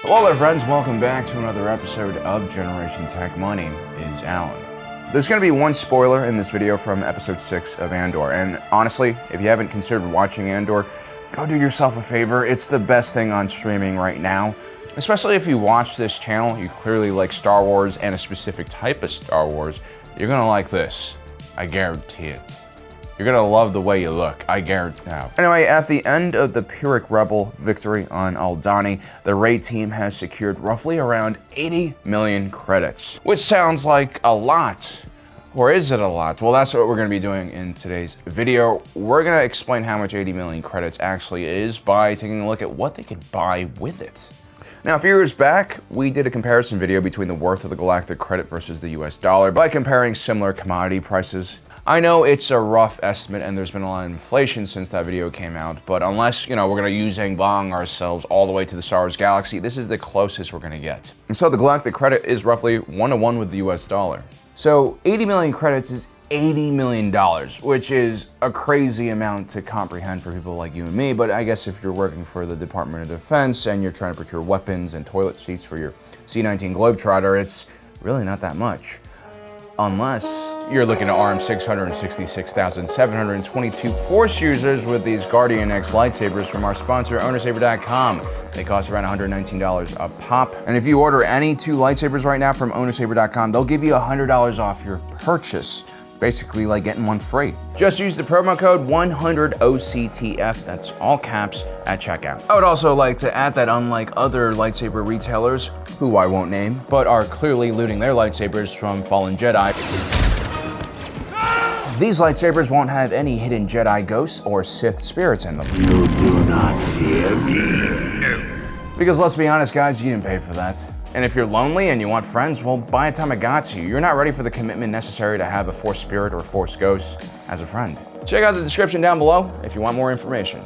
Hello there friends, welcome back to another episode of Generation Tech. My name is Alan. There's going to be one spoiler in this video from episode 6 of Andor, and honestly, if you haven't considered watching Andor, go do yourself a favor. It's the best thing on streaming right now. Especially if you watch this channel, you clearly like Star Wars and a specific type of Star Wars, you're going to like this. I guarantee it. You're gonna love the way you look, I guarantee now. Anyway, at the end of the Pyrrhic Rebel victory on Aldhani, the raid team has secured roughly around 80 million credits, which sounds like a lot. Or is it a lot? Well, that's what we're gonna be doing in today's video. We're gonna explain how much 80 million credits actually is by taking a look at what they could buy with it. Now, a few years back, we did a comparison video between the worth of the galactic credit versus the US dollar by comparing similar commodity prices. I know it's a rough estimate and there's been a lot of inflation since that video came out, but unless, we're gonna Yuzhang Bong ourselves all the way to the Star Wars galaxy, this is the closest we're gonna get. And so the galactic credit is roughly 1-to-1 with the US dollar. So 80 million credits is $80 million, which is a crazy amount to comprehend for people like you and me, but I guess if you're working for the Department of Defense and you're trying to procure weapons and toilet seats for your C-19 Globetrotter, it's really not that much. Unless you're looking to arm 666,722 Force users with these Guardian X lightsabers from our sponsor, ownersaber.com. They cost around $119 a pop. And if you order any 2 lightsabers right now from ownersaber.com, they'll give you $100 off your purchase. Basically like getting one free. Just use the promo code 100OCTF, that's all caps, at checkout. I would also like to add that unlike other lightsaber retailers, who I won't name, but are clearly looting their lightsabers from fallen Jedi, these lightsabers won't have any hidden Jedi ghosts or Sith spirits in them. You do not fear me. Because let's be honest guys, you didn't pay for that. And if you're lonely and you want friends, well, buy a Tamagotchi. You're not ready for the commitment necessary to have a Force Spirit or a Force Ghost as a friend. Check out the description down below if you want more information.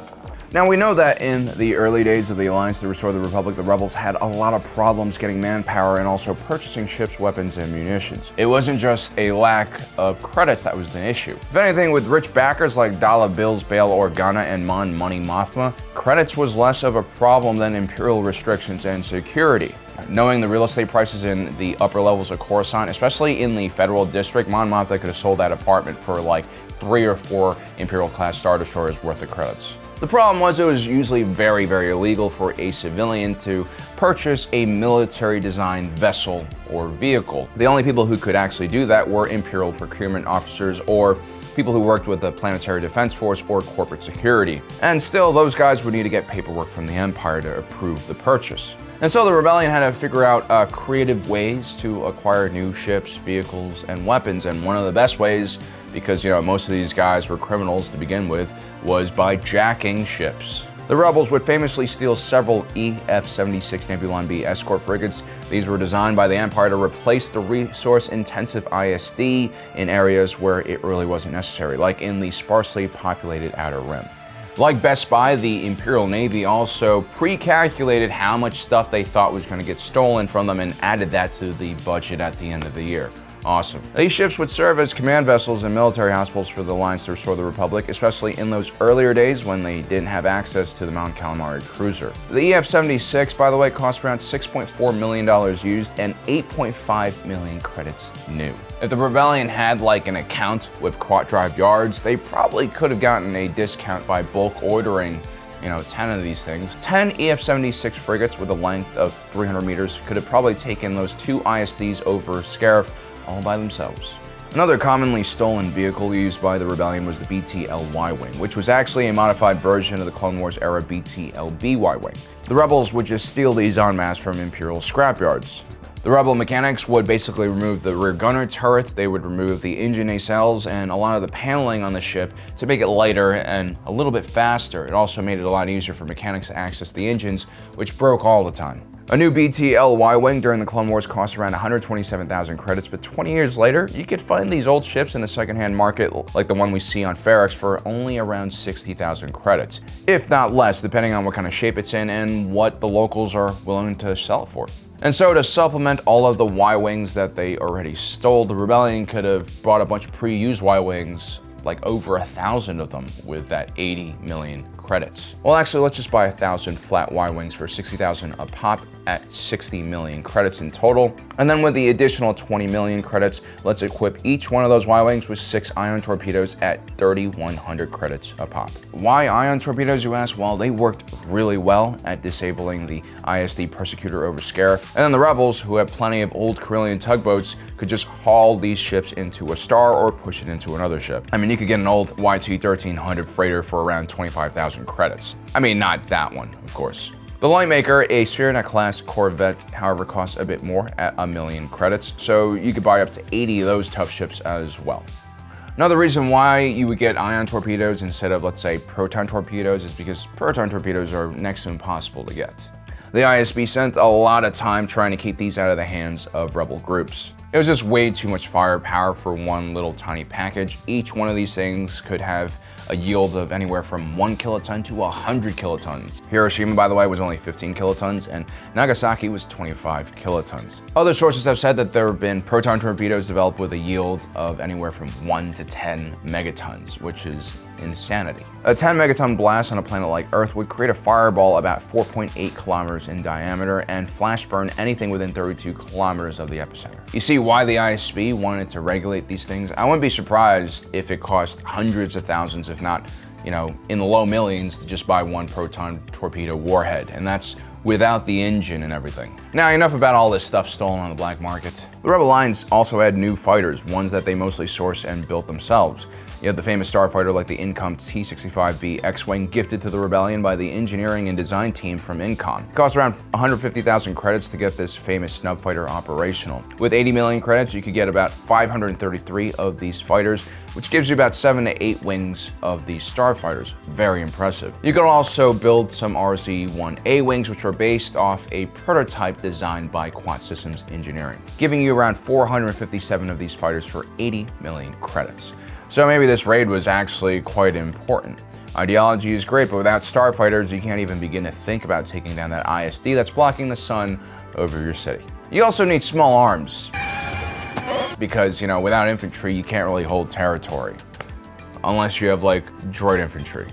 Now, we know that in the early days of the Alliance to Restore the Republic, the Rebels had a lot of problems getting manpower and also purchasing ships, weapons, and munitions. It wasn't just a lack of credits that was the issue. If anything, with rich backers like Dala Bills, Bail Organa, and Mon Money Mothma, credits was less of a problem than Imperial restrictions and security. Knowing the real estate prices in the upper levels of Coruscant, especially in the Federal District, Mon Mothma could have sold that apartment for like 3 or 4 Imperial-class Star Destroyers worth of credits. The problem was it was usually very, very illegal for a civilian to purchase a military-designed vessel or vehicle. The only people who could actually do that were Imperial procurement officers or people who worked with the Planetary Defense Force or corporate security. And still, those guys would need to get paperwork from the Empire to approve the purchase. And so the rebellion had to figure out creative ways to acquire new ships, vehicles, and weapons. And one of the best ways, because most of these guys were criminals to begin with, was by jacking ships. The rebels would famously steal several EF-76 Nebulon B escort frigates. These were designed by the Empire to replace the resource-intensive ISD in areas where it really wasn't necessary, like in the sparsely populated Outer Rim. Like Best Buy, the Imperial Navy also pre-calculated how much stuff they thought was going to get stolen from them and added that to the budget at the end of the year. Awesome. These ships would serve as command vessels and military hospitals for the Alliance to Restore the Republic, especially in those earlier days when they didn't have access to the Mount Calamari cruiser. The EF-76, by the way, cost around $6.4 million used and 8.5 million credits new. If the rebellion had like an account with Quat Drive yards, they probably could have gotten a discount by bulk ordering 10 of these things. 10 EF-76 frigates with a length of 300 meters could have probably taken those 2 ISDs over Scarif all by themselves. Another commonly stolen vehicle used by the rebellion was the BTL Y-Wing, which was actually a modified version of the Clone Wars era BTLB Y-Wing. The rebels would just steal these en masse from Imperial scrapyards. The rebel mechanics would basically remove the rear gunner turret, they would remove the engine nacelles and a lot of the paneling on the ship to make it lighter and a little bit faster. It also made it a lot easier for mechanics to access the engines, which broke all the time. A new BTL Y-Wing during the Clone Wars cost around 127,000 credits, but 20 years later, you could find these old ships in the secondhand market, like the one we see on Ferrex, for only around 60,000 credits, if not less, depending on what kind of shape it's in and what the locals are willing to sell it for. And so to supplement all of the Y-Wings that they already stole, the rebellion could have bought a bunch of pre-used Y-Wings, like over 1,000 of them, with that 80 million credits. Well, actually, let's just buy 1,000 flat Y-wings for 60,000 a pop at 60 million credits in total. And then with the additional 20 million credits, let's equip each one of those Y-wings with 6 ion torpedoes at 3,100 credits a pop. Why ion torpedoes, you ask? Well, they worked really well at disabling the ISD Persecutor over Scarif. And then the rebels, who have plenty of old Corellian tugboats, could just haul these ships into a star or push it into another ship. I mean, you could get an old YT-1300 freighter for around 25,000 credits. I mean, not that one, of course. The Lightmaker, a Spheronet class Corvette, however, costs a bit more at 1 million credits, so you could buy up to 80 of those tough ships as well. Another reason why you would get ion torpedoes instead of, let's say, proton torpedoes is because proton torpedoes are next to impossible to get. The ISB spent a lot of time trying to keep these out of the hands of rebel groups. It was just way too much firepower for one little tiny package. Each one of these things could have a yield of anywhere from 1 kiloton to 100 kilotons. Hiroshima, by the way, was only 15 kilotons, and Nagasaki was 25 kilotons. Other sources have said that there have been proton torpedoes developed with a yield of anywhere from 1 to 10 megatons, which is insanity. A 10 megaton blast on a planet like Earth would create a fireball about 4.8 kilometers in diameter and flash burn anything within 32 kilometers of the epicenter. You see why the ISB wanted to regulate these things? I wouldn't be surprised if it cost hundreds of thousands, if not, in the low millions, to just buy one proton torpedo warhead, and that's without the engine and everything. Now, enough about all this stuff stolen on the black market. The Rebel Alliance also had new fighters, ones that they mostly sourced and built themselves. You had the famous Starfighter like the Incom T-65B X-Wing, gifted to the Rebellion by the engineering and design team from Incom. It cost around 150,000 credits to get this famous snub fighter operational. With 80 million credits, you could get about 533 of these fighters, which gives you about 7 to 8 wings of these Starfighters. Very impressive. You could also build some RZ-1A wings, which were based off a prototype designed by Quad Systems Engineering, giving you around 457 of these fighters for 80 million credits. So maybe this raid was actually quite important. Ideology is great, but without starfighters, you can't even begin to think about taking down that ISD that's blocking the sun over your city. You also need small arms, because, without infantry, you can't really hold territory. Unless you have, droid infantry.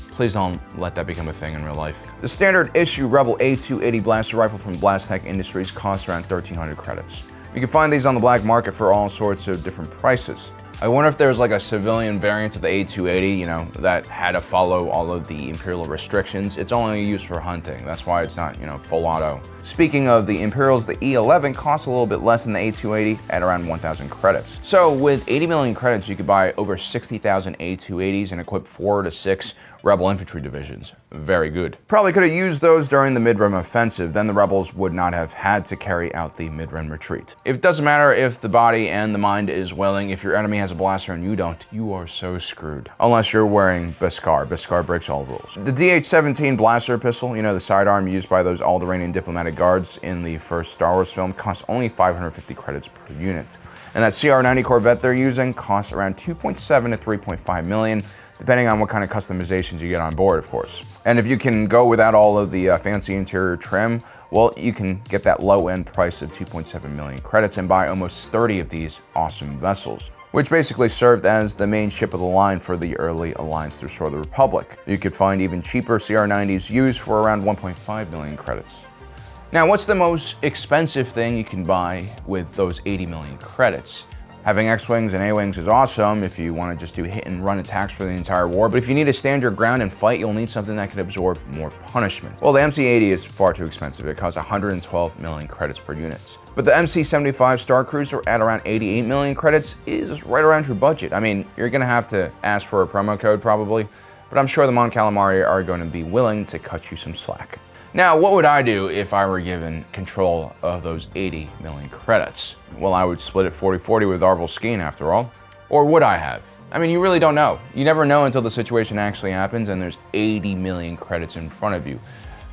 Please don't let that become a thing in real life. The standard issue Rebel A280 blaster rifle from Blastech Industries costs around 1,300 credits. You can find these on the black market for all sorts of different prices. I wonder if there's a civilian variant of the A280, that had to follow all of the Imperial restrictions. It's only used for hunting. That's why it's not, full auto. Speaking of the Imperials, the E11 costs a little bit less than the A280 at around 1,000 credits. So with 80 million credits, you could buy over 60,000 A280s and equip 4 to 6 Rebel infantry divisions. Very good. Probably could have used those during the mid-rim offensive, then the Rebels would not have had to carry out the mid-rim retreat. It doesn't matter if the body and the mind is willing, if your enemy has a blaster and you don't, you are so screwed. Unless you're wearing Beskar. Beskar breaks all rules. The DH-17 blaster pistol, the sidearm used by those Aldhani diplomatic guards in the first Star Wars film, costs only 550 credits per unit. And that CR-90 Corvette they're using costs around 2.7 to 3.5 million, depending on what kind of customizations you get on board, of course. And if you can go without all of the fancy interior trim, well, you can get that low-end price of 2.7 million credits and buy almost 30 of these awesome vessels, which basically served as the main ship of the line for the early Alliance to Restore the Republic. You could find even cheaper CR-90s used for around 1.5 million credits. Now, what's the most expensive thing you can buy with those 80 million credits? Having X-Wings and A-Wings is awesome if you want to just do hit and run attacks for the entire war, but if you need to stand your ground and fight, you'll need something that can absorb more punishment. Well, the MC-80 is far too expensive. It costs 112 million credits per unit. But the MC-75 Star Cruiser at around 88 million credits is right around your budget. I mean, you're gonna have to ask for a promo code probably, but I'm sure the Mon Calamari are going to be willing to cut you some slack. Now, what would I do if I were given control of those 80 million credits? Well, I would split it 40-40 with Arvel Skeen, after all. Or would I have? I mean, you really don't know. You never know until the situation actually happens and there's 80 million credits in front of you.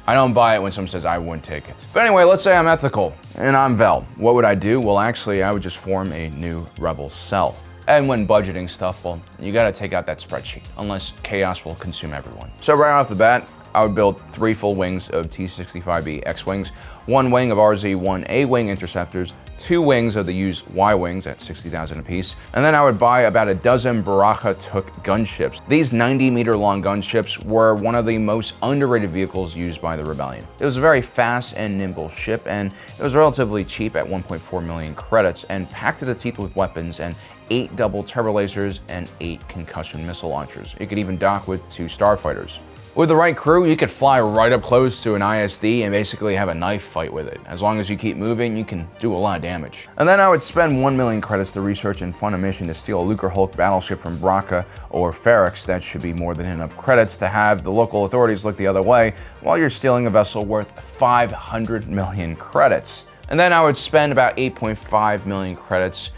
I don't buy it when someone says I wouldn't take it. But anyway, let's say I'm ethical and I'm Vel. What would I do? Well, actually, I would just form a new Rebel cell. And when budgeting stuff, well, you gotta take out that spreadsheet, unless chaos will consume everyone. So right off the bat, I would build 3 full wings of T-65B X-Wings, 1 wing of RZ-1A wing interceptors, 2 wings of the used Y-wings at 60,000 apiece, and then I would buy about a dozen Baraka-Tuk gunships. These 90-meter-long gunships were one of the most underrated vehicles used by the Rebellion. It was a very fast and nimble ship, and it was relatively cheap at 1.4 million credits, and packed to the teeth with weapons and 8 double turbo lasers and 8 concussion missile launchers. It could even dock with 2 Starfighters. With the right crew, you could fly right up close to an ISD and basically have a knife fight with it. As long as you keep moving, you can do a lot of damage. And then I would spend 1 million credits to research and fund a mission to steal a Lucrehulk battleship from Bracca or Ferrix. That should be more than enough credits to have the local authorities look the other way while you're stealing a vessel worth 500 million credits. And then I would spend about 8.5 million credits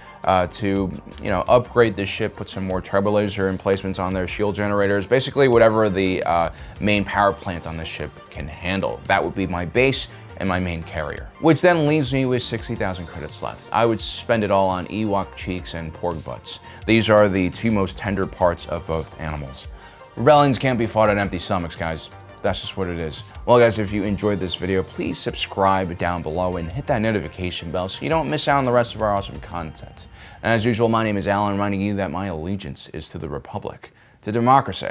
to upgrade this ship, put some more turbo laser emplacements on their shield generators, basically whatever the main power plant on this ship can handle. That would be my base and my main carrier, which then leaves me with 60,000 credits left. I would spend it all on Ewok cheeks and porg butts. These are the 2 most tender parts of both animals. Rebellions can't be fought on empty stomachs, guys. That's just what it is. Well, guys, if you enjoyed this video, please subscribe down below and hit that notification bell so you don't miss out on the rest of our awesome content. And as usual, my name is Alan, reminding you that my allegiance is to the Republic, to democracy,